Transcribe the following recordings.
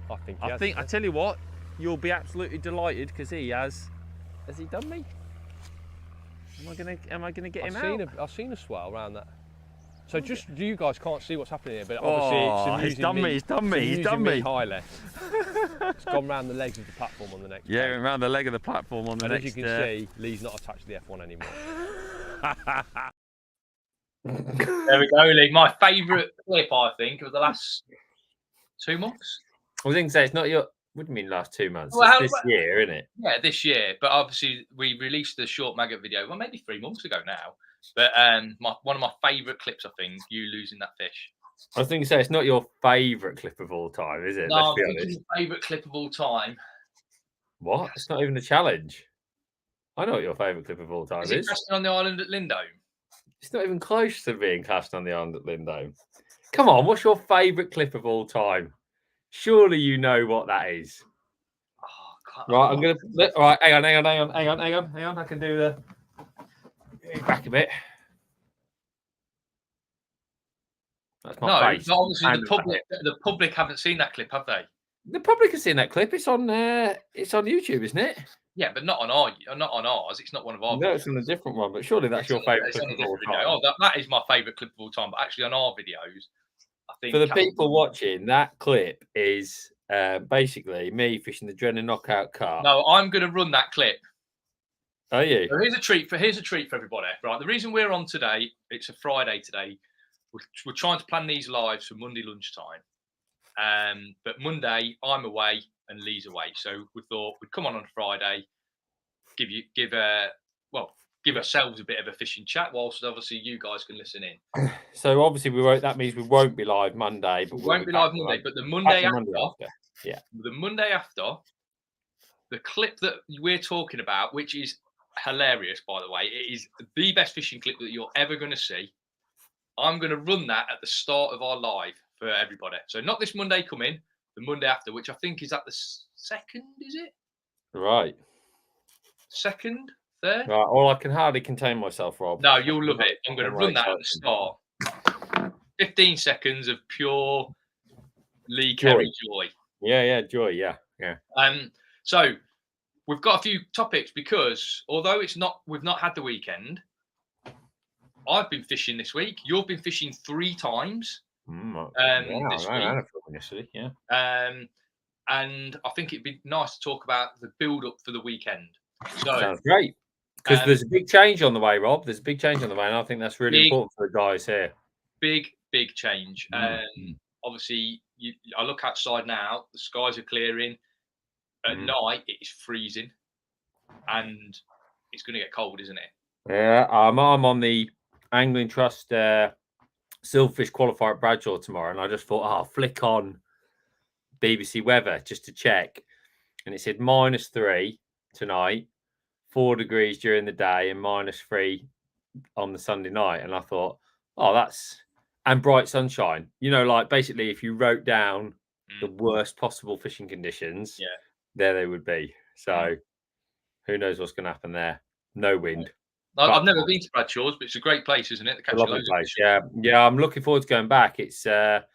I think I tell you what, you'll be absolutely delighted because he has. Has he done me? Am I gonna get him out? I've seen a swell around that. So just you guys can't see what's happening here, but obviously it's amusing he's done me. highly. It's gone round the legs of the platform on the next. Yeah, around the leg of the platform on the next. As you can see, Lee's not attached to the F1 anymore. There we go, Lee. My favourite clip, I think, of the last 2 months. I was going to say, it's not your. What do you mean last 2 months? Well, it's this year, isn't it? Yeah, this year. But obviously, we released the short maggot video, well, maybe 3 months ago now. But one of my favourite clips, I think, you losing that fish. I was thinking, say it's not your favourite clip of all time, is it? No, I'm thinking your favourite clip of all time. What? It's not even a challenge. I know what your favourite clip of all time is. Is it casting on the island at Lindome? It's not even close to being cast on the island at Lindome. Come on, what's your favourite clip of all time? Surely you know what that is. Oh, right, I'm going to... All right, hang on. I can do the... Back a bit. That's my face. No, obviously the public haven't seen that clip, have they? The public has seen that clip. It's on YouTube, isn't it? Yeah, but not on ours. It's not one of our. No, it's on a different one. But surely that's your favourite clip of all time. Oh, that is my favourite clip of all time. But actually, on our videos, I think for the people watching, that clip is basically me fishing the Drennan knockout carp. No, I'm going to run that clip. Are you? So here's a treat for everybody. Right, the reason we're on today, it's a Friday today. We're trying to plan these lives for Monday lunchtime. But Monday I'm away and Lee's away, so we thought we'd come on Friday, give ourselves a bit of a fishing chat, whilst obviously you guys can listen in. So obviously that means we won't be live Monday, but we won't be live Monday. But the Monday after, yeah, the Monday after, the clip that we're talking about, which is hilarious, by the way, it is the best fishing clip that you're ever going to see. I'm going to run that at the start of our live for everybody. So not this Monday coming, the Monday after, which I think is at the 2nd, is it? Right. 2nd, 3rd? Right. Well, I can hardly contain myself, Rob. No, you'll love it. I'm going to run that at the start. 15 seconds of pure Lee Kerry joy. Yeah, joy. Yeah. So we've got a few topics because although we've not had the weekend, I've been fishing this week. You've been fishing 3 times. This week. Yeah. And I think it'd be nice to talk about the build-up for the weekend. So, sounds great. Because there's a big change on the way, Rob. There's a big change on the way, and I think that's really important for the guys here. Big change. Obviously, I look outside now. The skies are clearing. At night, it is freezing, and it's going to get cold, isn't it? Yeah, I'm on the Angling Trust Silverfish qualifier at Bradshaw tomorrow, and I just thought, I'll flick on BBC weather just to check, and it said -3 tonight, 4 degrees during the day, and -3 on the Sunday night. And I thought, and bright sunshine. You know, like basically, if you wrote down the worst possible fishing conditions, there they would be. So who knows what's going to happen there? No wind. I've never been to Bradshaw's, but it's a great place, isn't it? A lovely place. Yeah. I'm looking forward to going back. It's I've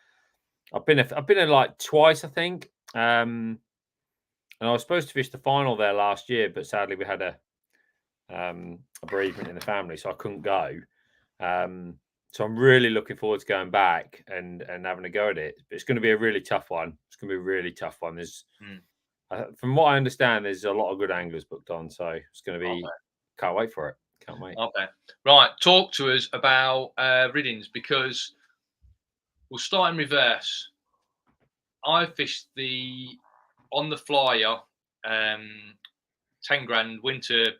been like twice, I think. And I was supposed to fish the final there last year, but sadly we had a bereavement in the family, so I couldn't go. So I'm really looking forward to going back and having a go at it. But it's going to be a really tough one. There's from what I understand, there's a lot of good anglers booked on, so it's going to be. Can't wait for it. Can't wait. Okay. Right. Talk to us about Riddings, because we'll start in reverse. I fished on the flyer 10 grand winter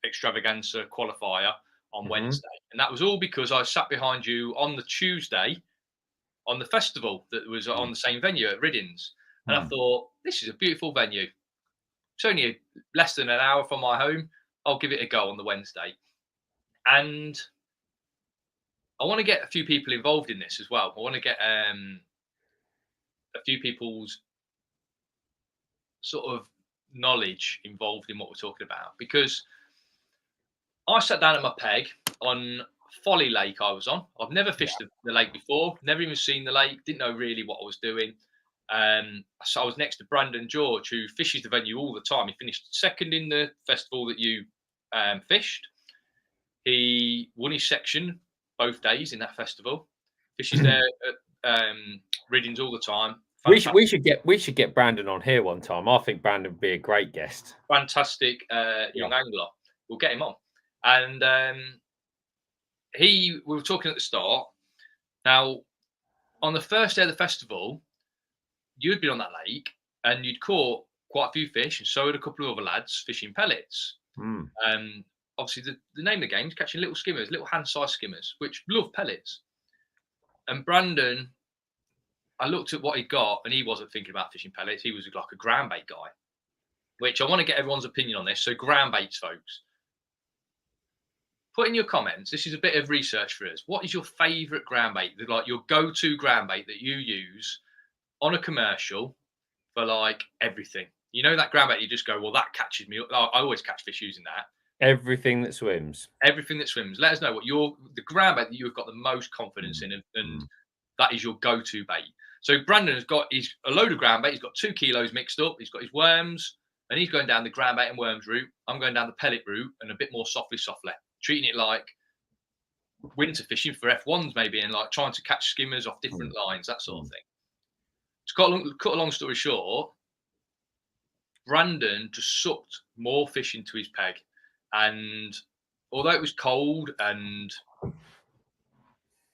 extravaganza qualifier on Wednesday. And that was all because I sat behind you on the Tuesday on the festival that was on the same venue at Riddings. And I thought, this is a beautiful venue. It's only less than an hour from my home. I'll give it a go on the Wednesday. And I want to get a few people involved in this as well. I want to get a few people's sort of knowledge involved in what we're talking about. Because I sat down at my peg on Folly Lake I was on. I've never fished the lake before, never even seen the lake, didn't know really what I was doing. So I was next to Brandon George, who fishes the venue all the time. He finished second in the festival that you fished. He won his section both days in that festival. Fishes there at Riddings all the time. We should get Brandon on here one time. I think Brandon would be a great guest. Fantastic young angler. We'll get him on. And we were talking at the start. Now, on the first day of the festival, you'd been on that lake and you'd caught quite a few fish, and so had a couple of other lads fishing pellets. Obviously, the name of the game is catching little skimmers, little hand-sized skimmers, which love pellets. And Brandon, I looked at what he got, and he wasn't thinking about fishing pellets. He was like a ground bait guy, which I want to get everyone's opinion on this. So ground baits, folks. Put in your comments. This is a bit of research for us. What is your favourite ground bait? Like your go-to ground bait that you use on a commercial for like everything? You know that ground bait you just go, well, that catches me. I always catch fish using that. Everything that swims. Everything that swims. Let us know what the ground bait that you have got the most confidence in, and that is your go-to bait. So Brandon has got a load of ground bait. He's got 2 kilos mixed up. He's got his worms, and he's going down the ground bait and worms route. I'm going down the pellet route and a bit more softly, treating it like winter fishing for F1s maybe, and like trying to catch skimmers off different lines, that sort of thing. To cut a long story short, Brandon just sucked more fish into his peg. And although it was cold and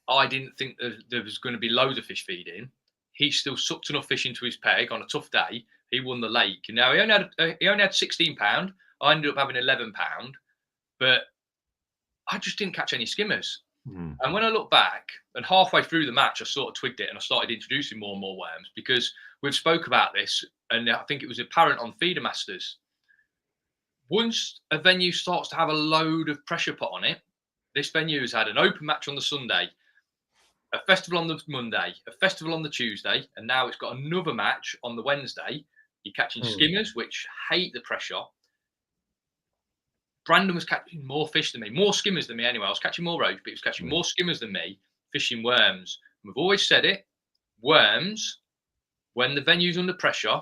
I didn't think that there was going to be loads of fish feeding, he still sucked enough fish into his peg on a tough day. He won the lake. And now he only had £16. I ended up having £11, but I just didn't catch any skimmers. And when I look back, and halfway through the match, I sort of twigged it and I started introducing more and more worms, because we've spoke about this, and I think it was apparent on Feeder Masters. Once a venue starts to have a load of pressure put on it, this venue has had an open match on the Sunday, a festival on the Monday, a festival on the Tuesday, and now it's got another match on the Wednesday. You're catching skimmers, which hate the pressure. Brandon was catching more fish than me, more skimmers than me anyway. I was catching more roach, but he was catching more skimmers than me, fishing worms. And we've always said it, worms, when the venue's under pressure,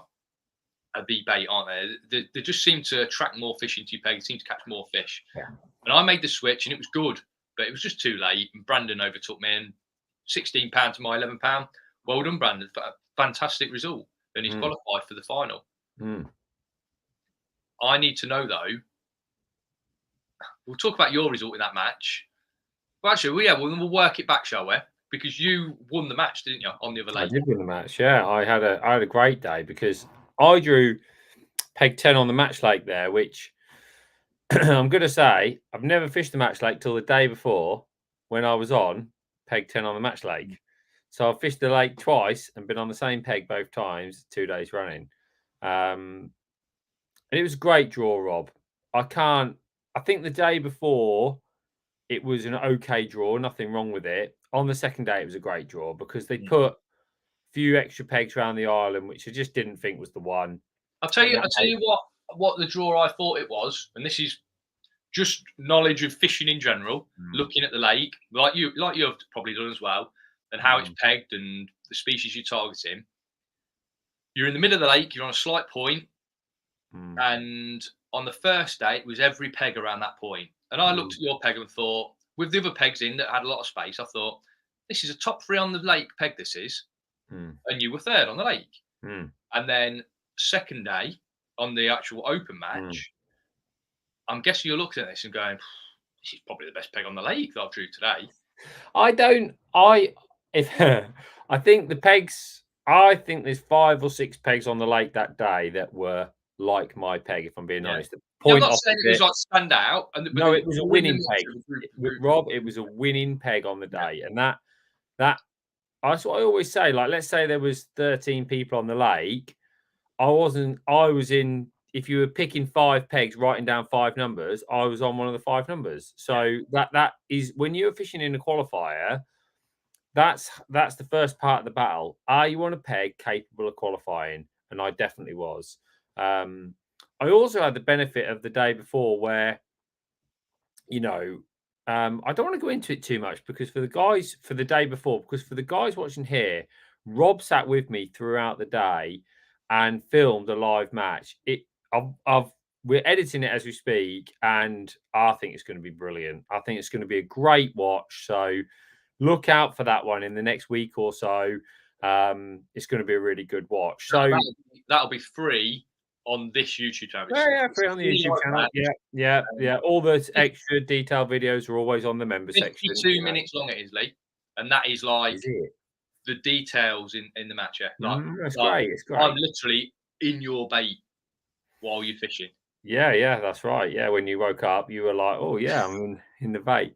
are the bait, aren't they? They just seem to attract more fish into your peg. They seem to catch more fish. And I made the switch and it was good, but it was just too late. And Brandon overtook me, and £16 to my £11. Well done, Brandon. Fantastic result. And he's qualified for the final. I need to know, though, we'll talk about your result in that match. Well, actually, we'll work it back, shall we? Because you won the match, didn't you, on the other lake? I did win the match, yeah. I had a great day, because I drew peg 10 on the match lake there, which I'm going to say, I've never fished the match lake till the day before when I was on peg 10 on the match lake. So I've fished the lake twice and been on the same peg both times, 2 days running. And it was a great draw, Rob. I think the day before it was an okay draw, nothing wrong with it. On the second day, it was a great draw because they put a few extra pegs around the island, which I just didn't think was the one. I'll tell you what the draw I thought it was, and this is just knowledge of fishing in general, looking at the lake, like you've probably done as well, and how it's pegged and the species you're targeting. You're in the middle of the lake, you're on a slight point, and on the first day, it was every peg around that point. And I looked at your peg and thought, with the other pegs in that had a lot of space, I thought, this is a top 3 on the lake peg, this is. And you were third on the lake. And then second day, on the actual open match, I'm guessing you're looking at this and going, this is probably the best peg on the lake that I've drew today. I think the pegs, I think there's 5 or 6 pegs on the lake that day that were like my peg, if I'm being honest. I'm not saying it was like stand out. No, it was a winning peg. Rob, it was a winning peg on the day. And that's what I always say. Like, let's say there was 13 people on the lake. If you were picking 5 pegs, writing down 5 numbers, I was on one of the 5 numbers. So that is, when you're fishing in a qualifier, that's the first part of the battle. Are you on a peg capable of qualifying? And I definitely was. I also had the benefit of the day before where, I don't want to go into it too much because for the guys watching here, Rob sat with me throughout the day and filmed a live match. We're editing it as we speak, and I think it's going to be brilliant. I think it's going to be a great watch. So look out for that one in the next week or so. It's going to be a really good watch. So that'll be free on this YouTube channel. Yeah, free on the YouTube channel. Yeah. All those extra detailed videos are always on the member section. 52 minutes long it is, Lee. And that is like Is it? the details in the match. Yeah. Like, It's great. It's great. I'm literally in your bait while you're fishing. Yeah, that's right. Yeah, when you woke up, you were like, "Oh yeah, I'm in the bait."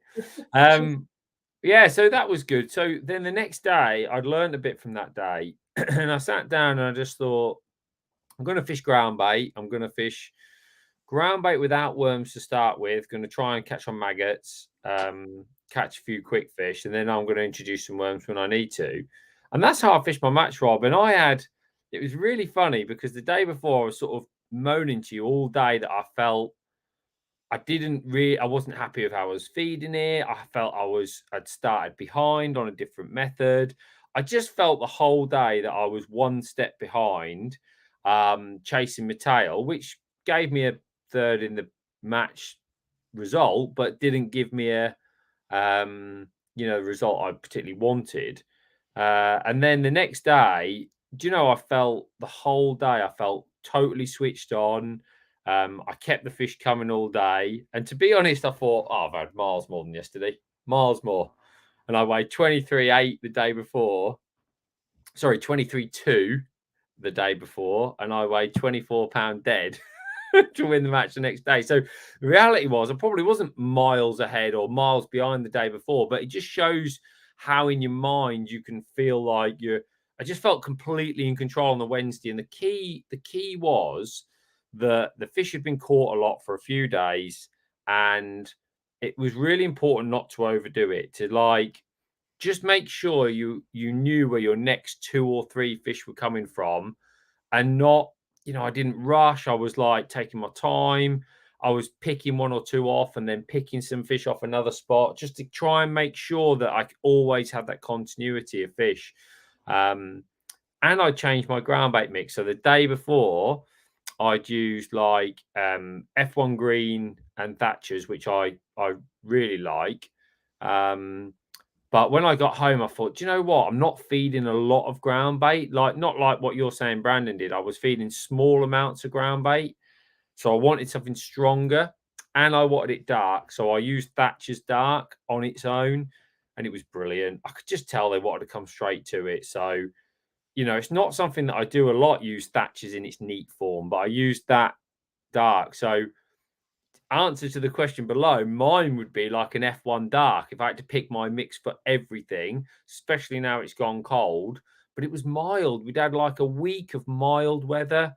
Yeah, so that was good. So then the next day, I'd learned a bit from that day, and I sat down and I just thought, I'm going to fish ground bait. I'm going to fish ground bait without worms to start with. Going to try and catch on maggots, catch a few quick fish, and then I'm going to introduce some worms when I need to. And that's how I fished my match, Rob. And it was really funny because the day before I was sort of moaning to you all day that I felt I wasn't happy with how I was feeding it. I felt I'd started behind on a different method. I just felt the whole day that I was one step behind, chasing my tail, which gave me a third in the match result, but didn't give me a result I particularly wanted. And then the next day, I felt the whole day I felt totally switched on. I kept the fish coming all day. And to be honest, I thought, I've had miles more than yesterday. Miles more. And I weighed 23.8 the day before. Sorry, 23.2 the day before. And I weighed 24 pound dead to win the match the next day. So the reality was I probably wasn't miles ahead or miles behind the day before, but it just shows how in your mind you can feel like I just felt completely in control on the Wednesday. And the key was that the fish had been caught a lot for a few days, and it was really important not to overdo it, to just make sure you knew where your next 2 or 3 fish were coming from, and not, I didn't rush. I was taking my time. I was picking 1 or 2 off and then picking some fish off another spot just to try and make sure that I always have that continuity of fish. And I changed my ground bait mix. So the day before, I'd used F1 green and Thatchers, which I really like. But when I got home, I thought, do you know what? I'm not feeding a lot of ground bait, not like what you're saying Brandon did. I was feeding small amounts of ground bait. So I wanted something stronger, and I wanted it dark. So I used Thatcher's Dark on its own, and it was brilliant. I could just tell they wanted to come straight to it. So, it's not something that I do a lot, use Thatcher's in its neat form, but I used that dark. So answer to the question below, mine would be like an F1 dark if I had to pick my mix for everything, especially now it's gone cold. But it was mild. We'd had like a week of mild weather,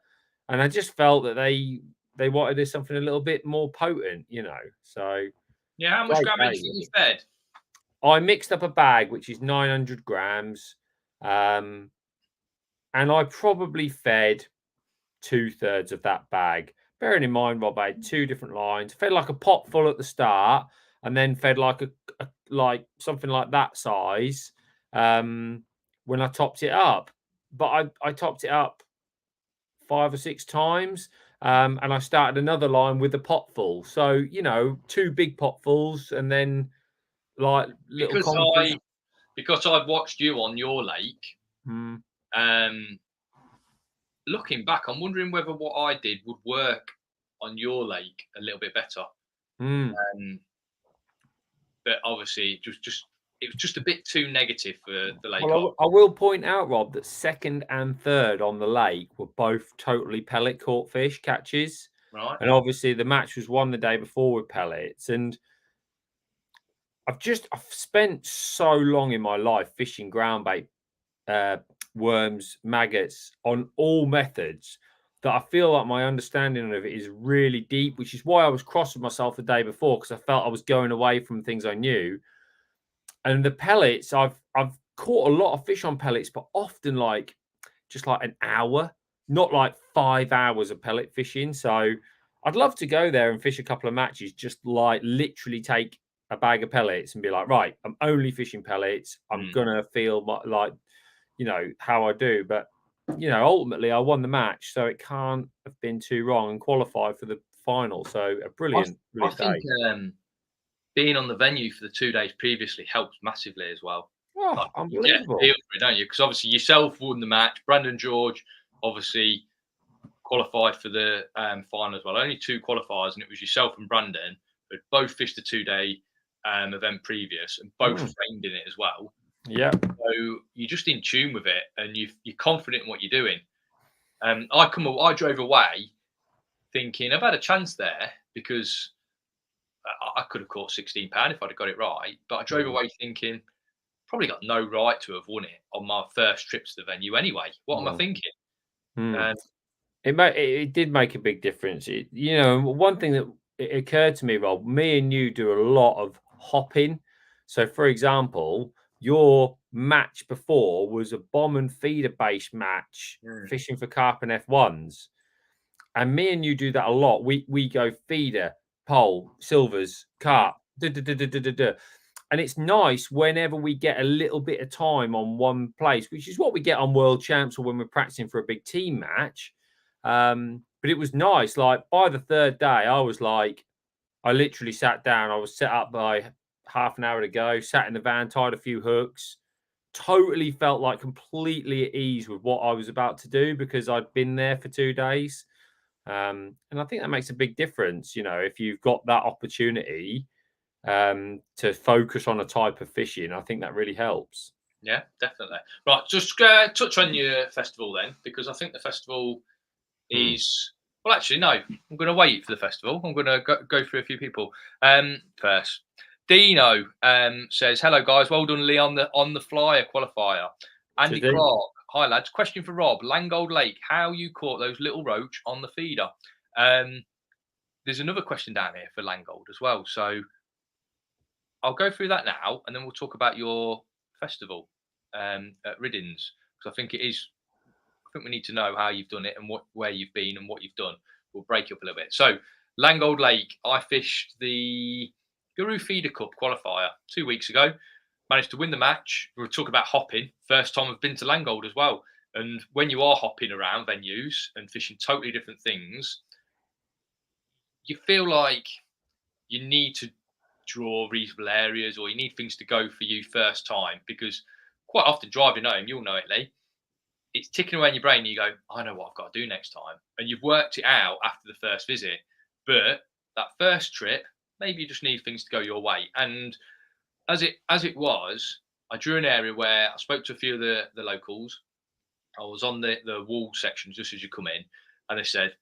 and I just felt that they wanted something a little bit more potent, So yeah, how much ground bait you fed? I mixed up a bag which is 900 grams, and I probably fed 2/3 of that bag. Bearing in mind, Rob, I had 2 different lines. Fed like a pot full at the start, and then fed like something like that size when I topped it up. But I topped it up 5 or 6 times, and I started another line with a pot full. So 2 big potfuls, and then little because I've watched you on your lake. Looking back, I'm wondering whether what I did would work on your lake a little bit better. But obviously, it was just a bit too negative for the lake. Well, I will point out, Rob, that 2nd and 3rd on the lake were both totally pellet caught fish catches. Right. And obviously, the match was won the day before with pellets. And I've spent so long in my life fishing ground bait, worms, maggots on all methods, that I feel like my understanding of it is really deep, which is why I was cross with myself the day before, because I felt I was going away from things I knew. And the pellets, I've caught a lot of fish on pellets, but often just like an hour, not like 5 hours of pellet fishing. So I'd love to go there and fish a couple of matches, just literally take a bag of pellets and be like, right, I'm only fishing pellets. I'm gonna feel how I do. But ultimately I won the match, so it can't have been too wrong, and qualified for the final. So a brilliant I think day. being on the venue for the 2 days previously helps massively as well. Oh, Like, you get a unbelievable. feel for it, don't you? Because obviously yourself won the match. Brandon George obviously qualified for the final as well. Only 2 qualifiers, and it was yourself and Brandon, who both fished the 2-day event previous and both framed in it as well. Yeah. So you're just in tune with it, and you're confident in what you're doing. I drove away thinking I've had a chance there, because I could have caught £16 if I'd have got it right. But I drove away thinking probably got no right to have won it on my first trip to the venue anyway. What am I thinking? It did make a big difference. One thing that it occurred to me, Rob, me and you do a lot of hopping. So, for example, your match before was a bomb and feeder based match, fishing for carp and F1s. And me and you do that a lot. We go feeder, pole, silvers, carp, and it's nice whenever we get a little bit of time on one place, which is what we get on World Champs or when we're practicing for a big team match. But it was nice. Like by the 3rd day, I was like, I literally sat down. I was set up by half an hour to go, sat in the van, tied a few hooks, totally felt like completely at ease with what I was about to do because I'd been there for 2 days. And I think that makes a big difference, if you've got that opportunity to focus on a type of fishing. I think that really helps. Yeah, definitely. Right, just touch on your festival then, because I think the festival is well. Actually, no, I'm going to wait for the festival. I'm going to go through a few people first. Dino says, "Hello guys, well done, Lee, on the flyer qualifier." Andy Clark, hi lads. Question for Rob: Langold Lake, how you caught those little roach on the feeder? There's another question down here for Langold as well, so I'll go through that now, and then we'll talk about your festival at Riddings, because I think we need to know how you've done it and where you've been and what you've done. We'll break up a little bit. So, Langold Lake, I fished the Guru Feeder Cup qualifier 2 weeks ago. Managed to win the match. We'll talk about hopping. First time I've been to Langold as well. And when you are hopping around venues and fishing totally different things, you feel like you need to draw reasonable areas, or you need things to go for you first time, because quite often driving home, you'll know it, Lee, it's ticking away in your brain and you go, I know what I've got to do next time, and you've worked it out after the first visit. But that first trip, maybe you just need things to go your way. And as it was, I drew an area where I spoke to a few of the locals. I was on the wall section just as you come in, and they said,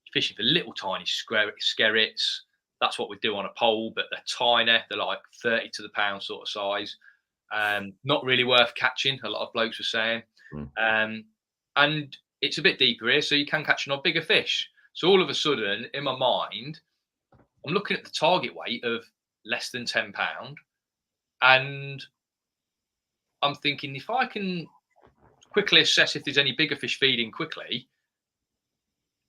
you're fishing for little tiny skerrits. That's what we do on a pole, but they're tiny. They're like 30 to the pound sort of size. Not really worth catching, a lot of blokes were saying. And it's a bit deeper here, so you can catch an odd bigger fish. So all of a sudden, in my mind, I'm looking at the target weight of less than £10. And I'm thinking, if I can quickly assess if there's any bigger fish feeding quickly,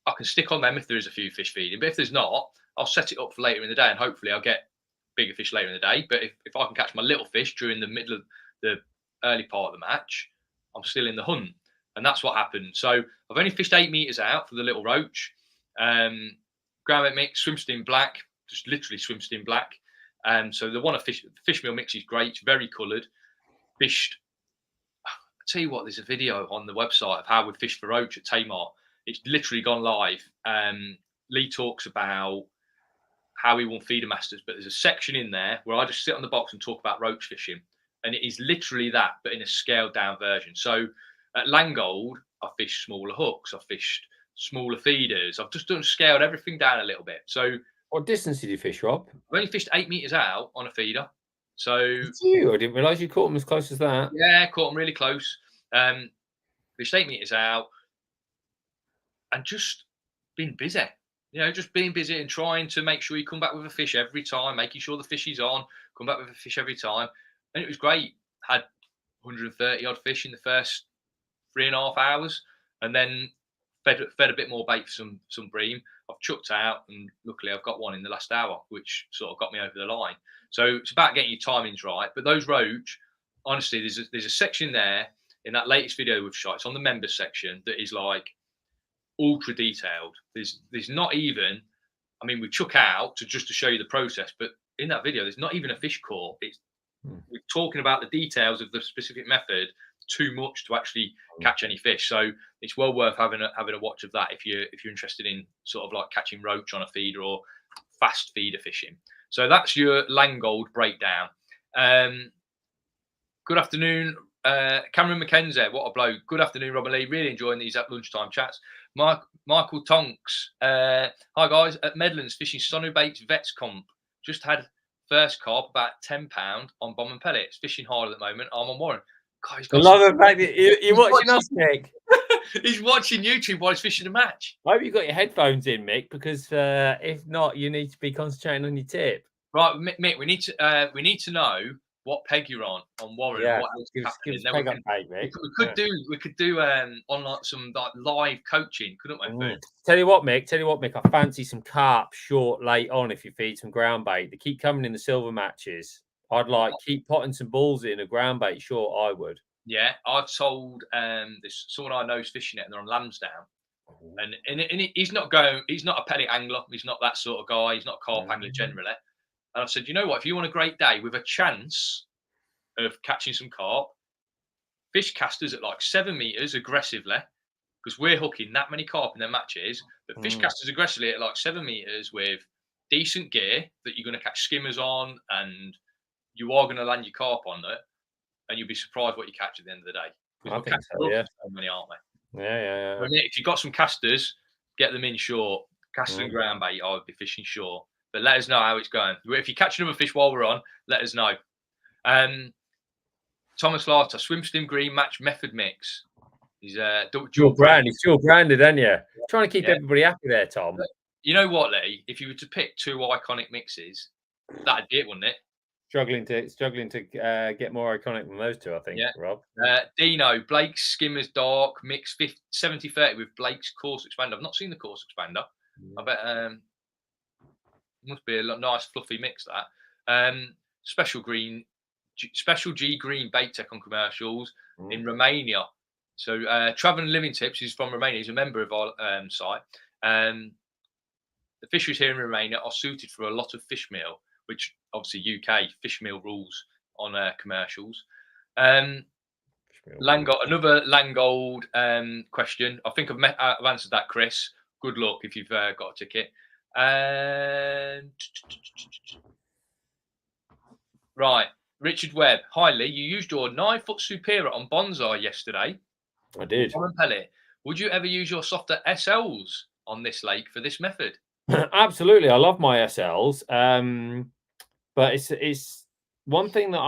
I can stick on them if there is a few fish feeding. But if there's not, I'll set it up for later in the day, and hopefully I'll get bigger fish later in the day. But if I can catch my little fish during the middle of the early part of the match, I'm still in the hunt. And that's what happened. So I've only fished 8 meters out for the little roach. Groundbait mix, swimstin black, just literally swimstin black. So the one I fish meal mix is great. It's very coloured. Fished. I tell you what, there's a video on the website of how we fish for roach at Tamar. It's literally gone live. Lee talks about how he won feeder masters, but there's a section in there where I just sit on the box and talk about roach fishing, and it is literally that, but in a scaled down version. So at Langold, I fished smaller hooks, I fished smaller feeders, I've just scaled everything down a little bit. So what distance did you fish, Rob? I've only fished 8 meters out on a feeder. So did you? I didn't realise you caught them as close as that. Yeah, caught them really close. Fished 8 meters out and just been busy. Just being busy and trying to make sure you come back with a fish every time, making sure the fish is on, come back with a fish every time. And it was great. Had 130 odd fish in the first 3.5 hours, and then fed a bit more bait for some bream. I've chucked out, and luckily I've got one in the last hour, which sort of got me over the line. So it's about getting your timings right. But those roach, honestly, there's a section there in that latest video we've shot, it's on the members section, that is like ultra detailed. There's not even, I mean, we chuck out to show you the process, but in that video, there's not even a fish caught. We're talking about the details of the specific method too much to actually catch any fish. So it's well worth having a watch of that if you're interested in sort of like catching roach on a feeder or fast feeder fishing. So that's your Langold breakdown. Good afternoon, Cameron McKenzie. What a bloke. Good afternoon, Robin Lee. Really enjoying these at lunchtime chats. Michael Tonks. Hi guys, at Medlands fishing Sonu Baits Vets Comp. Just had first carp about £10 on bomb and pellets. Fishing hard at the moment. I'm on Warren. God, he's got love it, baby. You're watching us, Mick. He's watching YouTube while he's fishing a match. I hope you got your headphones in, Mick, because if not, you need to be concentrating on your tip. Right, Mick. We need to know what peg you're on Warren. Yeah, what else give us happening. We could do on like some like live coaching, couldn't we? Tell you what, Mick. I fancy some carp short late on if you feed some ground bait. They keep coming in the silver matches. I'd like keep potting some balls in a ground bait short. I would. Yeah, I've told this someone I know is fishing it, and they're on Lansdowne, and he's not a pellet angler. He's not that sort of guy. He's not a carp angler generally. And I've said, you know what? If you want a great day with a chance of catching some carp, fish casters at like 7 meters aggressively, because we're hooking that many carp in their matches. But fish casters aggressively at like 7 meters with decent gear that you're going to catch skimmers on, and you are going to land your carp on it, and you'll be surprised what you catch at the end of the day. I think so, yeah. So many, aren't we? Yeah. If you've got some casters, get them in short. Casters and ground bait, I would be fishing short. But let us know how it's going. If you catch another fish while we're on, let us know. Thomas Larter, swim stim green match method mix. He's dual brand. He's dual branded, aren't you? Trying to keep everybody happy there, Tom. You know what, Lee? If you were to pick 2 iconic mixes, that'd be it, wouldn't it? Struggling to get more iconic than those two, I think. Yeah. Rob. Dino, Blake's Skimmers Dark mix 70/30 with Blake's Course Expander. I've not seen the Course Expander. I bet must be a nice fluffy mix that. Special G green bait tech on commercials in Romania. So Travel Living Tips is from Romania. He's a member of our site. The fisheries here in Romania are suited for a lot of fish meal, which obviously UK fish meal rules on commercials. Another Langold question. I think I've answered that, Chris. Good luck if you've got a ticket. Right, Richard Webb. Hi Lee, you used your 9-foot Superior on bonsai yesterday. I did. Pellet. Would you ever use your softer SLs on this lake for this method? Absolutely, I love my SLs. But it's one thing that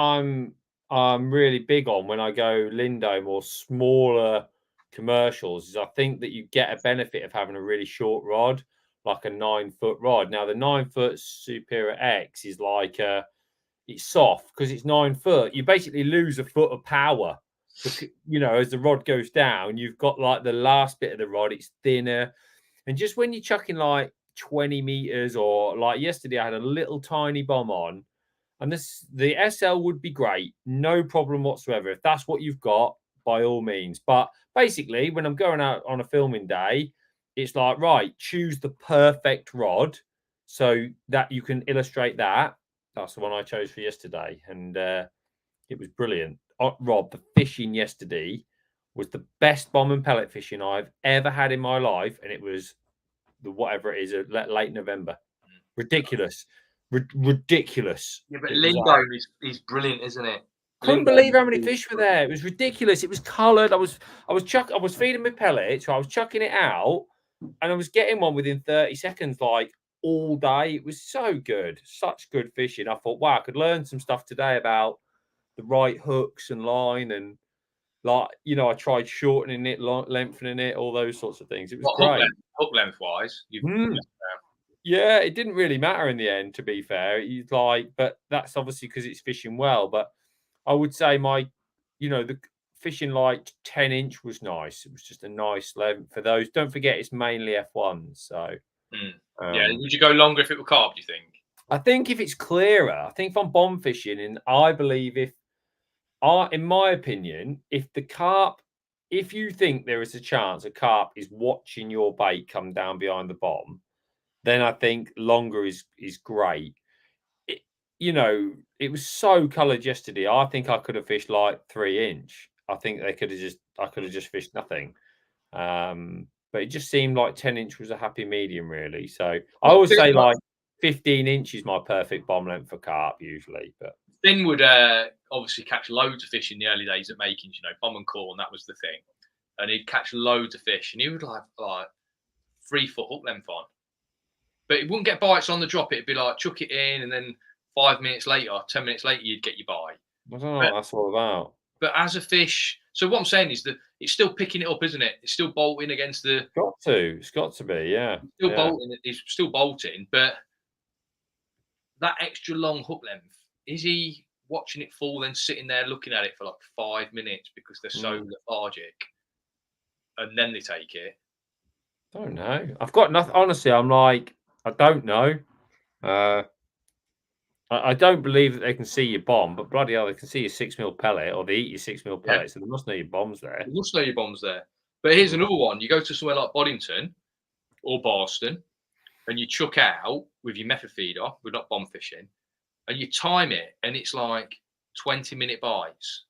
I'm really big on when I go Lindome or smaller commercials is I think that you get a benefit of having a really short rod, like a 9-foot rod. Now the 9-foot Superior X is like it's soft because it's 9 foot. You basically lose a foot of power. You know, as the rod goes down, you've got like the last bit of the rod, it's thinner. And just when you're chucking like 20 meters or like yesterday, I had a little tiny bomb on, and the SL would be great, no problem whatsoever. If that's what you've got, by all means. But basically, when I'm going out on a filming day, it's like, right, choose the perfect rod so that you can illustrate that. That's the one I chose for yesterday, and it was brilliant. Rob, the fishing yesterday was the best bomb and pellet fishing I've ever had in my life, and it was whatever it is, late November. Ridiculous. Ridiculous. Yeah, but Lindome is brilliant, isn't it? Couldn't believe how many fish were there. It was ridiculous. It was coloured. I was feeding my pellets, so I was chucking it out, and I was getting one within 30 seconds, like all day. It was so good, such good fishing. I thought, wow, I could learn some stuff today about the right hooks and line, and like, you know, I tried shortening it, lengthening it, all those sorts of things. It was great. Hook length wise, yeah, it didn't really matter in the end, to be fair. But that's obviously because it's fishing well. But I would say the fishing like 10-inch was nice. It was just a nice length for those. Don't forget, it's mainly F1s. So yeah, would you go longer if it were carp, do you think? I think if it's clearer, I think if I'm bomb fishing, and I believe if in my opinion, if you think there is a chance a carp is watching your bait come down behind the bomb, then I think longer is great. It was so coloured yesterday. I think I could have fished like 3-inch. I think I could have just fished nothing. But it just seemed like 10-inch was a happy medium, really. So I always say like 15 inch is my perfect bomb length for carp usually. But Finn would obviously catch loads of fish in the early days at Makings, bomb and corn, that was the thing. And he'd catch loads of fish, and he would like 3 foot hook length on. But it wouldn't get bites on the drop. It'd be like chuck it in, and then 5 minutes later, 10 minutes later, you'd get your bite. I don't know what that's all about. But as a fish, so what I'm saying is that it's still picking it up, isn't it? It's still bolting against the. It's got to be, yeah. Still bolting. It's still bolting, but that extra long hook length, is he watching it fall, then sitting there looking at it for like 5 minutes because they're so lethargic, and then they take it? Don't know. I've got nothing. Honestly, I'm like, I don't know. I don't believe that they can see your bomb, but bloody hell, they can see your 6mm pellet, or they eat your 6mm pellet, so they must know your bomb's there. They must know your bomb's there. But here's another one. You go to somewhere like Boddington or Boston, and you chuck out with your method feeder, we're not bomb fishing, and you time it, and it's like 20-minute bites.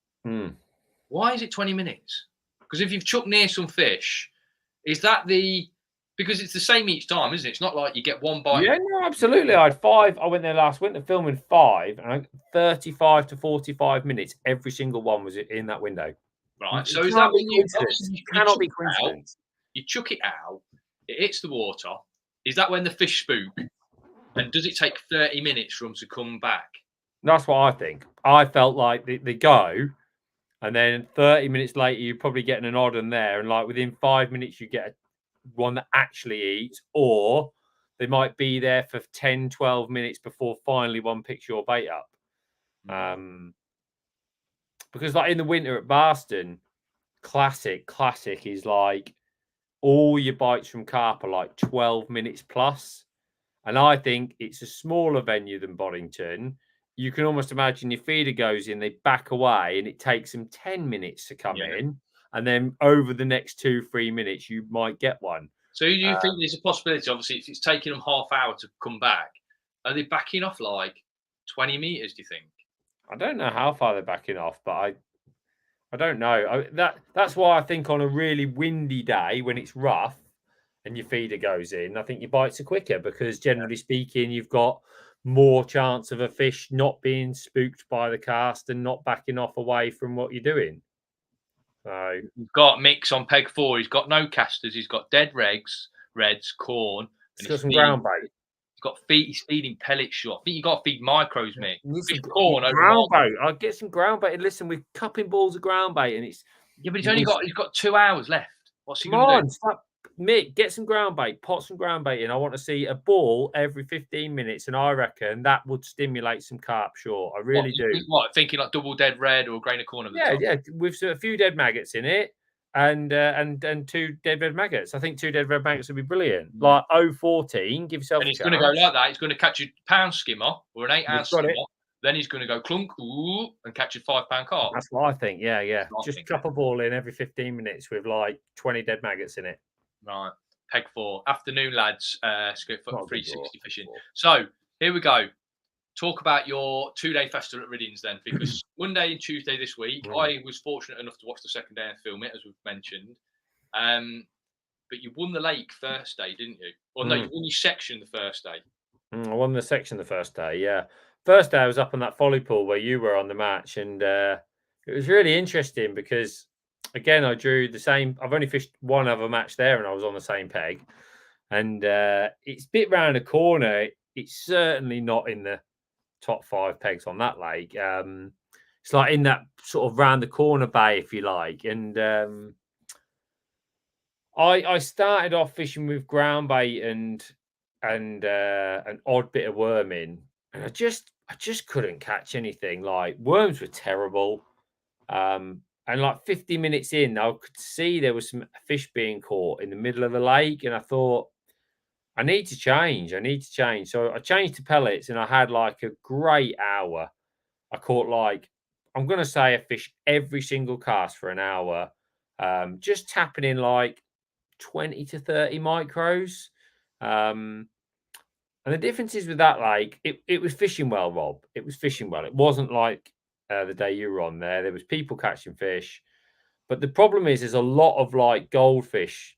Why is it 20 minutes? Because if you've chucked near some fish, is that because it's the same each time, isn't it? It's not like you get one bite. Yeah, no, absolutely. I had 5. I went there last winter filming 5, and 35 to 45 minutes. Every single one was in that window. Right. So is that when you cannot be coincidence? You chuck it out, it hits the water. Is that when the fish spook? And does it take 30 minutes for them to come back? That's what I think. I felt like they go, and then 30 minutes later, you're probably getting an odd one there, and like within 5 minutes, you get one that actually eats, or they might be there for 10, 12 minutes before finally one picks your bait up. Because like in the winter at Barston, classic is like all your bites from carp are like 12 minutes plus. And I think it's a smaller venue than Boddington. You can almost imagine your feeder goes in, they back away, and it takes them 10 minutes to come in. And then over the next 2-3 minutes, you might get one. So do you think there's a possibility, obviously, if it's taking them half hour to come back, are they backing off like 20 meters, do you think? I don't know how far they're backing off, but I don't know. That's why I think on a really windy day when it's rough and your feeder goes in, I think your bites are quicker because generally speaking, you've got more chance of a fish not being spooked by the cast and not backing off away from what you're doing. So you've got Mick on peg 4. He's got no casters. He's got dead reds, corn. He's got some ground bait. He's feeding pellet shot. I think you got to feed micros, Mick. Corn over ground bait. I'll get some ground bait. And listen, we're cupping balls of ground bait, and it's but he's got 2 hours left. What's he going to do? Stop. Mick, get some ground bait, pot some ground bait in. I want to see a ball every 15 minutes, and I reckon that would stimulate some carp. Sure, I really do. Thinking like double dead red or a grain of corn at the top? Yeah, with a few dead maggots in it, and 2 dead red maggots. I think 2 dead red maggots would be brilliant. Like 0.14, give yourself. And he's going to go like that. He's going to catch a pound skimmer or an 8-ounce skimmer. Then he's going to go clunk and catch a £5 carp. That's what I think. Yeah. Just drop a ball in every 15 minutes with like 20 dead maggots in it. Right. Peg 4. Afternoon, lads. 360 fishing. So here we go. Talk about your 2-day festival at Riddings then, because Monday and Tuesday this week, I was fortunate enough to watch the second day and film it, as we've mentioned. But you won the lake first day, didn't you? Or no, you won your section the first day. I won the section the first day, yeah. First day I was up on that folly pool where you were on the match, and it was really interesting because, again, I drew the same. I've only fished one other match there, and I was on the same peg. And it's a bit round the corner. It's certainly not in the top 5 pegs on that lake. It's like in that sort of round the corner bay, if you like. And I started off fishing with ground bait and an odd bit of worming, and I just couldn't catch anything. Like worms were terrible. And like 50 minutes in, I could see there was some fish being caught in the middle of the lake, and I thought, I need to change. So I changed to pellets, and I had like a great hour. I caught like I'm going to say I fished every single cast for an hour, just tapping in like 20 to 30 micros. And the difference is with that lake, it was fishing well, Rob. It was fishing well. It wasn't like the day you were on there. There was people catching fish. But the problem is there's a lot of like goldfish,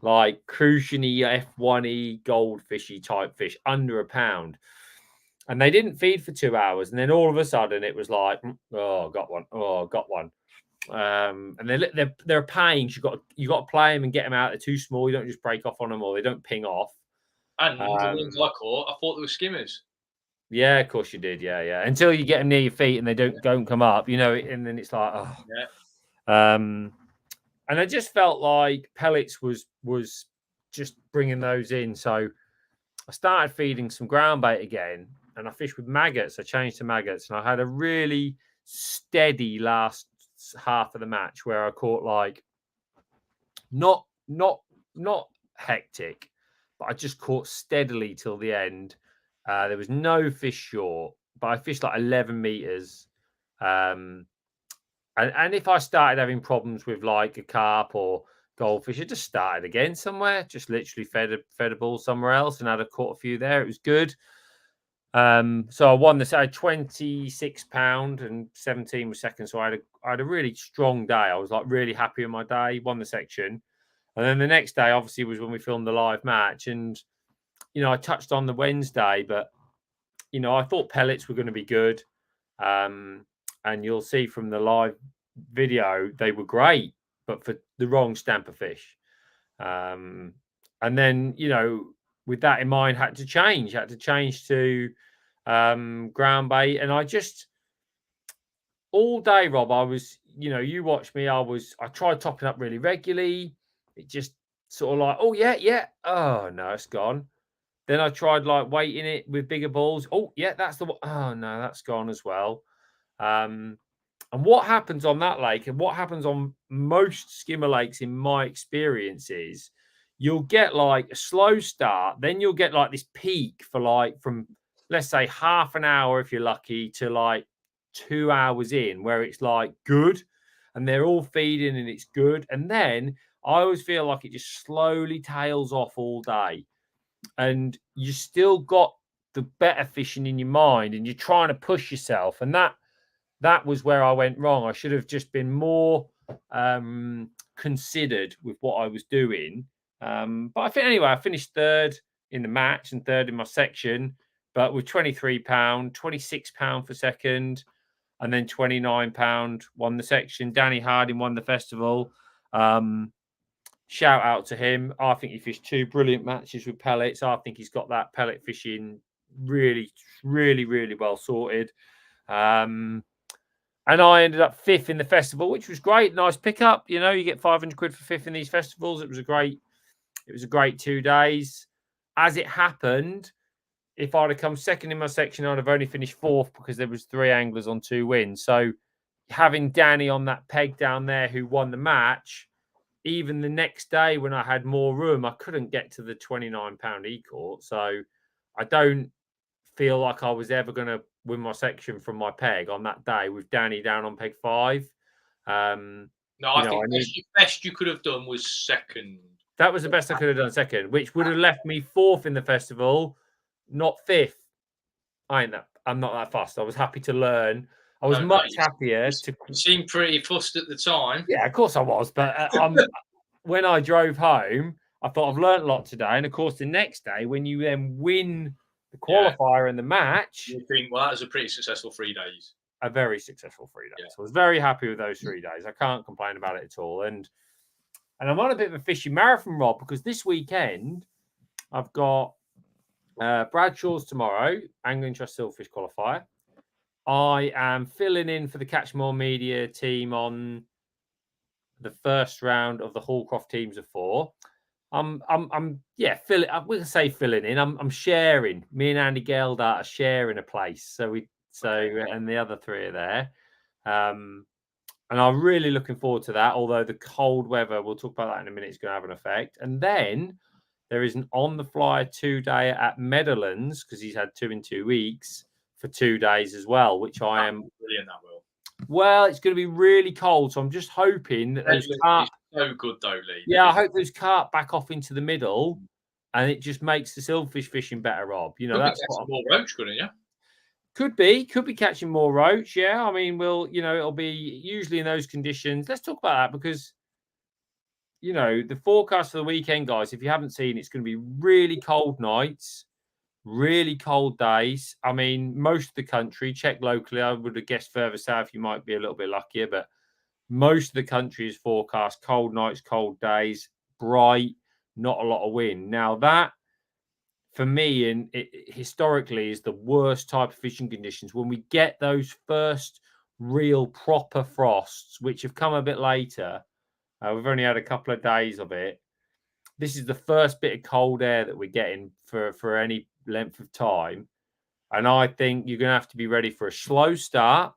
like crucian-y, F1-y, goldfishy type fish under a pound. And they didn't feed for 2 hours. And then all of a sudden it was like, oh, got one. Oh, got one. And they're a pain. You got to play them and get them out. They're too small. You don't just break off on them or they don't ping off. And the ones I caught, I thought they were skimmers. Yeah, of course you did. Yeah. Until you get them near your feet and they don't come up, you know, and then it's like, oh. Yeah. And I just felt like pellets was just bringing those in. So I started feeding some ground bait again, and I fished with maggots. I changed to maggots, and I had a really steady last half of the match where I caught like not hectic, but I just caught steadily till the end. There was no fish short, but I fished like 11 meters. And if I started having problems with like a carp or goldfish, I just started again somewhere, just literally fed a ball somewhere else and had caught a few there. It was good. So I won this. I had 26 pound and 17 was second. So I had a really strong day. I was like really happy with my day, won the section. And then the next day, obviously, was when we filmed the live match. And, you know, I touched on the Wednesday, but, you know, I thought pellets were going to be good. And you'll see from the live video, they were great, but for the wrong stamp of fish. And then, you know, with that in mind, had to change to ground bait. And I just, all day, Rob, I was, you know, you watched me. I tried topping up really regularly. It just sort of like, oh, yeah. Oh, no, it's gone. Then I tried like weighting it with bigger balls. Oh, yeah, that's the one. Oh, no, that's gone as well. And what happens on that lake and what happens on most skimmer lakes in my experience is you'll get like a slow start, then you'll get like this peak for like from, let's say, half an hour if you're lucky to like 2 hours in where it's like good and they're all feeding and it's good. And then I always feel like it just slowly tails off all day and you still got the better fishing in your mind and you're trying to push yourself. And that was where I went wrong. I should have just been more considered with what I was doing. But I think anyway, I finished third in the match and third in my section, but with £23, £26 for second, and then £29 won the section. Danny Harding won the festival. Shout out to him. I think he fished 2 brilliant matches with pellets. I think he's got that pellet fishing really, really, really well sorted. And I ended up 5th in the festival, which was great. Nice pickup. You know, you get 500 quid for 5th in these festivals. It was a great 2 days. As it happened, if I'd have come second in my section, I'd have only finished 4th because there was 3 anglers on 2 wins. So having Danny on that peg down there who won the match, even the next day when I had more room, I couldn't get to the £29 he caught. So I don't feel like I was ever going to win my section from my peg on that day with Danny down on peg 5. No, I think the best you could have done was second. That was the best I could have done second, which would have left me 4th in the festival, not 5th. I'm not that fast. I was happy to learn. I was much happier. You seemed pretty fussed at the time. Yeah, of course I was. But when I drove home, I thought I've learned a lot today. And of course, the next day, when you then win the qualifier and the match, you think, well, that was a pretty successful 3 days. A very successful 3 days. Yeah. So I was very happy with those 3 days. I can't complain about it at all. And I'm on a bit of a fishing marathon, Rob, because this weekend I've got Bradshaw's tomorrow, Angling Trust Silverfish qualifier. I am filling in for the Catch More Media team on the first round of the Hallcroft teams of 4. I'm filling in. I'm sharing. Me and Andy Geldart are sharing a place. And the other 3 are there. And I'm really looking forward to that. Although the cold weather, we'll talk about that in a minute, is going to have an effect. And then there is an on the fly 2-day at Meadowlands because he's had 2 in 2 weeks for 2 days as well, which I am brilliant. That will. Well, it's going to be really cold, so I'm just hoping that those carp. So good though, Lee. Yeah, I hope those carp back off into the middle, and it just makes the silverfish fishing better, Rob. You know, could that's be what more roach, couldn't you? could be catching more roach. Yeah, I mean, it'll be usually in those conditions. Let's talk about that because the forecast for the weekend, guys. If you haven't seen, it's going to be really cold nights. Really cold days. I mean, most of the country, check locally. I would have guessed further south, you might be a little bit luckier, but most of the country is forecast cold nights, cold days, bright, not a lot of wind. Now, that for me, and historically, is the worst type of fishing conditions when we get those first real proper frosts, which have come a bit later. We've only had a couple of days of it. This is the first bit of cold air that we're getting for any length of time. And I think you're going to have to be ready for a slow start.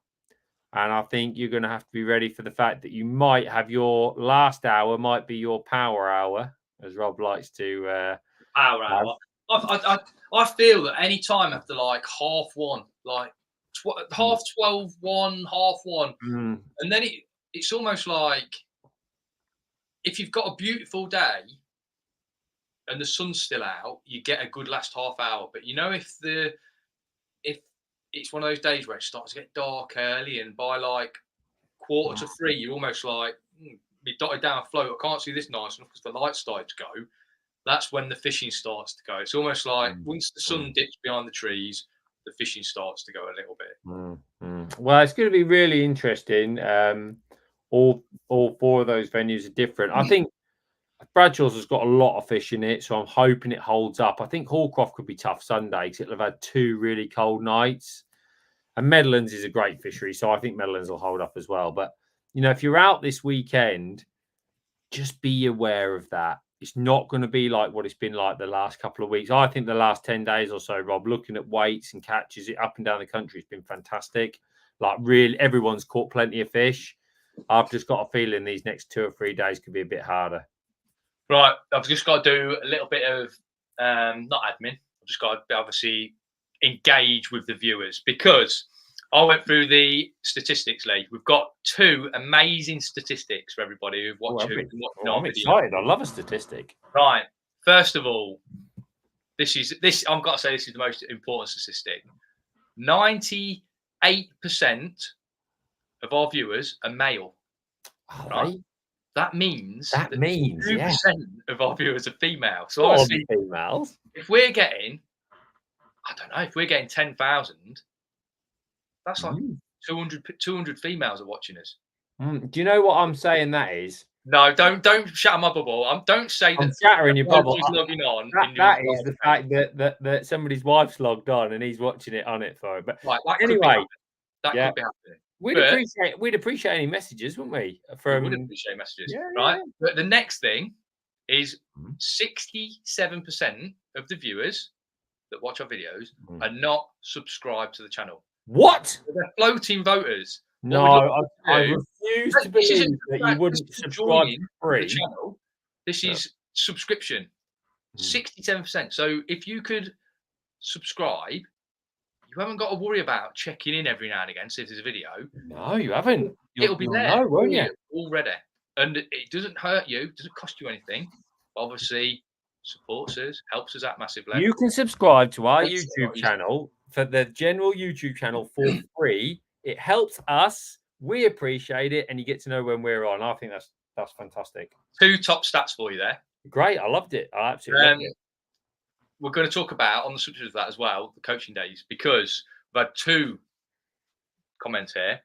And I think you're going to have to be ready for the fact that you might have your last hour might be your power hour, as Rob likes to. Power hour. I feel that any time after like 1:30, like 12:30, 1:30, and then it's almost like if you've got a beautiful day and the sun's still out, you get a good last half hour. But if it's one of those days where it starts to get dark early, and by like 2:45, you're almost like be dotted down afloat. I can't see this nice enough because the lights started to go. That's when the fishing starts to go. It's almost like once the sun dips behind the trees, the fishing starts to go a little bit. Well, it's going to be really interesting. All four of those venues are different. I think Bradshaw's has got a lot of fish in it, so I'm hoping it holds up. I think Hallcroft could be tough Sunday because it'll have had 2 really cold nights. And Meadowlands is a great fishery, so I think Meadowlands will hold up as well. But, if you're out this weekend, just be aware of that. It's not going to be like what it's been like the last couple of weeks. I think the last 10 days or so, Rob, looking at weights and catches up and down the country, it's been fantastic. Like, really, everyone's caught plenty of fish. I've just got a feeling these next 2 or 3 days could be a bit harder. Right, I've just got to do a little bit of not admin. I've just got to obviously engage with the viewers because I went through the statistics, Lee. We've got 2 amazing statistics for everybody who've watched. I'm excited. I love a statistic. Right. First of all, this. I've got to say this is the most important statistic. 98% of our viewers are male. Right. That means 2% of our viewers are female. So obviously, females. If we're getting, I don't know, if we're getting 10,000, that's like 200 females are watching us. Do you know what I'm saying? That is. No, don't shatter my bubble. Don't say that. I'm shattering your bubble. Logging on. That is the fact that somebody's wife's logged on and he's watching it on it for it. But right, anyway, that could be happening. We'd appreciate any messages, wouldn't we? We would appreciate messages, right? But the next thing is 67% of the viewers that watch our videos are not subscribed to the channel. What? They're floating voters. No, I refuse to believe that you wouldn't subscribe for free. The channel. This is subscription. 67%. So if you could subscribe, you haven't got to worry about checking in every now and again, see if there's a video. No, you haven't. It'll be there. No, won't you? Already. And it doesn't hurt you, it doesn't cost you anything. Obviously, supports us, helps us out massively. You can subscribe to our YouTube channel, for the general YouTube channel, for free. It helps us. We appreciate it, and you get to know when we're on. I think that's fantastic. 2 top stats for you there. Great, I loved it. I absolutely loved it. We're going to talk about, on the subject of that as well, the coaching days, because we've had 2 comments here.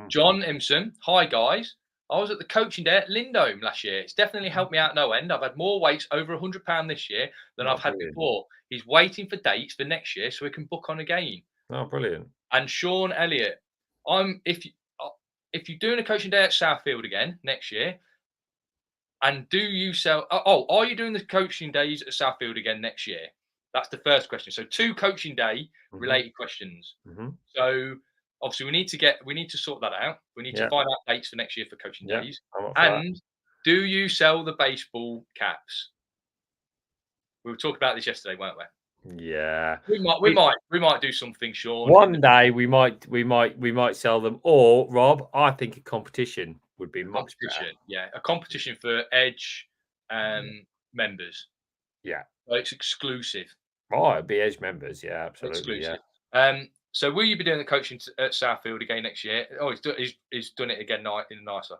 John Imson, hi guys. I was at the coaching day at Lindome last year. It's definitely helped me out no end. I've had more weights over £100 this year than I've had before. He's waiting for dates for next year so he can book on again. Oh, brilliant. And Sean Elliott, if you're doing a coaching day at Southfield again next year, and do you sell? Are you doing the coaching days at Southfield again next year? That's the first question. So 2 coaching day related questions. So obviously we need to sort that out. We need to find out dates for next year for coaching days. And do you sell the baseball caps? We were talking about this yesterday, weren't we? Yeah. We might do something, Sean. One day we might sell them. Or Rob, I think a competition would be much better. Yeah, a competition for Edge members. Yeah. So it's exclusive. Oh, it'd be Edge members. Yeah, absolutely. Exclusive. Yeah. So will you be doing the coaching at Southfield again next year? Oh, he's done it again nicer.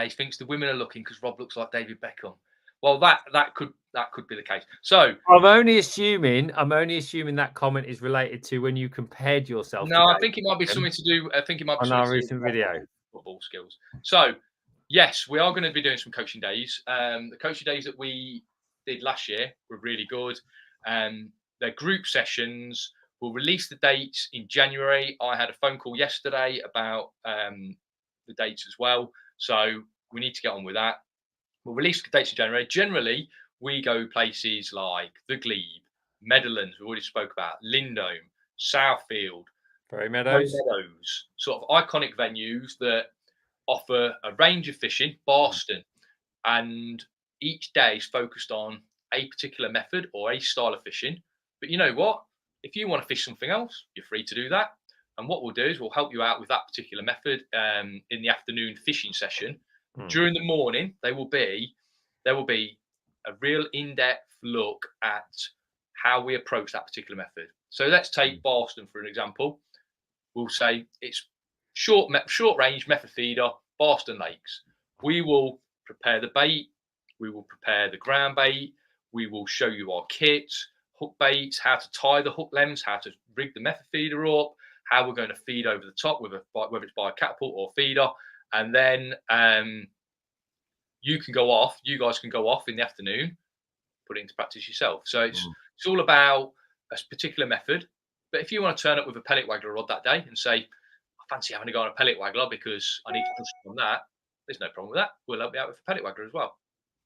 He thinks the women are looking because Rob looks like David Beckham. Well, that could be the case. So I'm only assuming that comment is related to when you compared yourself. No, I think it might be something to do. I think it might be on our recent video. Football skills. So yes, we are going to be doing some coaching days. The coaching days that we did last year were really good. They're group sessions. We'll release the dates in January. I had a phone call yesterday about the dates as well. So we need to get on with that. We'll release the dates in January. Generally, we go places like the Glebe, Meadowlands, we already spoke about, Lindome, Southfield, Ferry Meadows, sort of iconic venues that offer a range of fishing, Barston, and each day is focused on a particular method or a style of fishing. But you know what? If you want to fish something else, you're free to do that. And what we'll do is we'll help you out with that particular method in the afternoon fishing session. During the morning, there will be a real in-depth look at how we approach that particular method. So let's take Barston for an example. We'll say it's short range method feeder, Barston Lakes. We will prepare the bait. We will prepare the ground bait. We will show you our kit, hook baits, how to tie the hook lems, how to rig the method feeder up, how we're going to feed over the top, whether it's by a catapult or feeder. And then you guys can go off in the afternoon, put it into practice yourself. So it's all about a particular method. But if you want to turn up with a pellet waggler rod that day and say, I fancy having to go on a pellet waggler because I need to push on that, there's no problem with that. We'll help you out with a pellet waggler as well.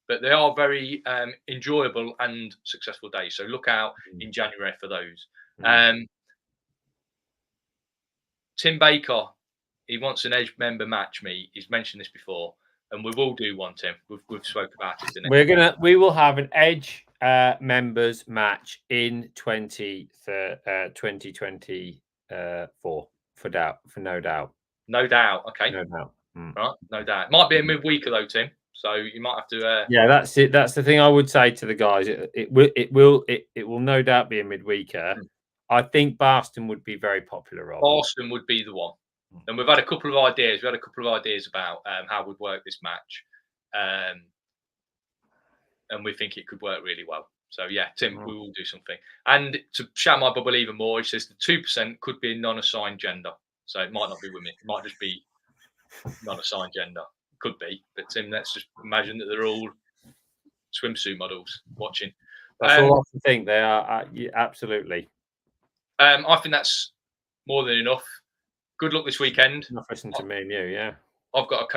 But they are very enjoyable and successful days. So look out in January for those. Tim Baker, he wants an Edge member match. He's mentioned this before, and we will do one, Tim. We've spoke about it. We will have an Edge members match in 2024 for no doubt. No doubt. Okay. No doubt. Right. No doubt. It might be a midweeker though, Tim. So you might have to. Yeah, that's it. That's the thing I would say to the guys. It will no doubt be a midweeker. I think Barston would be very popular. Rob. Barston would be the one. And we've had a couple of ideas. We had a couple of ideas about how we'd work this match, and we think it could work really well. So yeah, Tim, we will do something. And to shout my bubble even more, he says the 2% could be a non-assigned gender. So it might not be women. It might just be non-assigned gender. Could be. But Tim, let's just imagine that they're all swimsuit models watching. That's all I think. They are absolutely. I think that's more than enough. Good luck this weekend. Not listen to me and you, yeah. I've got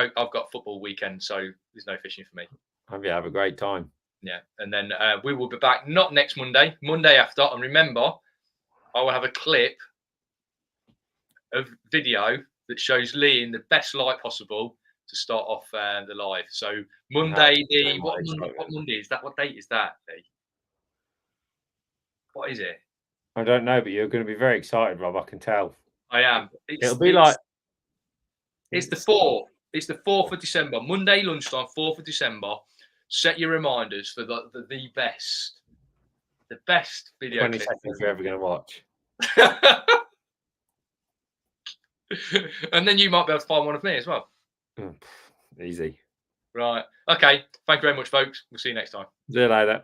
football weekend, so there's no fishing for me. Have a great time. Yeah, and then we will be back not next Monday, Monday after. And remember, I will have a clip of video that shows Lee in the best light possible to start off the live. So Monday, what Monday is that? What date is that, Lee? What is it? I don't know, but you're going to be very excited, Rob. I can tell. I am. It's the 4th. It's the 4th of December. Monday lunchtime, 4th of December. Set your reminders for the best video 20 seconds you're ever going to watch. And then you might be able to find one of me as well. Easy. Right. Okay. Thank you very much, folks. We'll see you next time. See you later.